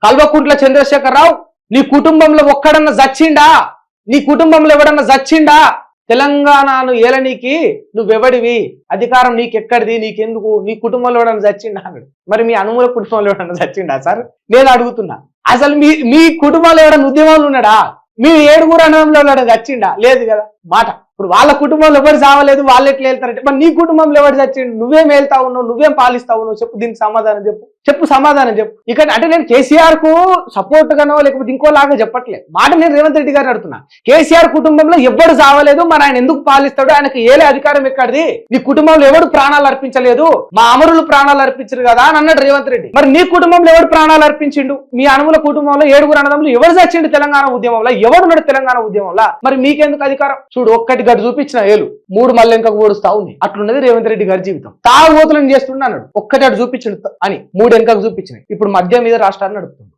కల్వకుంట్ల చంద్రశేఖరరావు నీ కుటుంబంలో ఒక్కడన్నా చచ్చిండా? నీ కుటుంబంలో ఎవడన్నా చచ్చిండా? తెలంగాణను ఏలనీకి నువ్వెవడివి? అధికారం నీకెక్కడిది? నీకెందుకు? నీ కుటుంబంలో ఎవడన్నా చచ్చిండా అన్నాడు. మరి మీ అనుమూల కుటుంబంలో ఎవడన్నా చచ్చిండా సార్? నేను అడుగుతున్నా. అసలు మీ కుటుంబంలో ఎవడన్నా ఉద్యమంలో ఉన్నాడా? మీ 7 అన్నదమ్ములో ఎవడన్నా చచ్చిండా? లేదు కదా మాట. ఇప్పుడు వాళ్ళ కుటుంబంలో ఎవరు చావలేదు, వాళ్ళు ఎట్లా వెళ్తారంటే మరి నీ కుటుంబంలో ఎవరు చచ్చిండు? నువ్వేం వెళ్తా ఉన్నావు? నువ్వేం పాలిస్తా ఉన్నావు? చెప్పు, దీనికి సమాధానం చెప్పు సమాధానం చెప్పు. ఇక్కడ అంటే నేను కేసీఆర్ కు సపోర్ట్ గానో లేకపోతే ఇంకోలాగా చెప్పట్లేదు మాట. నేను రేవంత్ రెడ్డి గారిని అడుగుతున్నా. కేసీఆర్ కుటుంబంలో ఎవ్వరు చావలేదు, మరి ఆయన ఎందుకు పాలిస్తాడు? ఆయనకు ఏలే అధికారం ఎక్కడిది? నీ కుటుంబంలో ఎవడు ప్రాణాలు అర్పించలేదు, మా అమరులు ప్రాణాలు అర్పించరు కదా అని అన్నాడు రేవంత్ రెడ్డి. మరి నీ కుటుంబంలో ఎవడు ప్రాణాలు అర్పించిండు? మీ అనుముల కుటుంబంలో 7 అన్నదమ్ములు ఎవరు చచ్చిండు తెలంగాణ ఉద్యమంలో? ఎవడున్నాడు తెలంగాణ ఉద్యమంలో? మరి మీకెందుకు అధికారం? చూడు, ఒక్కటి గడు చూపించిన ఏలు 3 మళ్ళీ ఇంకా ఓడుస్తా ఉంది. అట్లున్నది రేవంత్ రెడ్డి గారి జీవితం. తాగుబోతులను చేస్తుండ అన్నాడు, ఒక్కటి అటు చూపించడు అని 3 వెనకకు చూపించినాయి. ఇప్పుడు మద్యం మీద రాష్ట్రాన్ని నడుపుతుంది.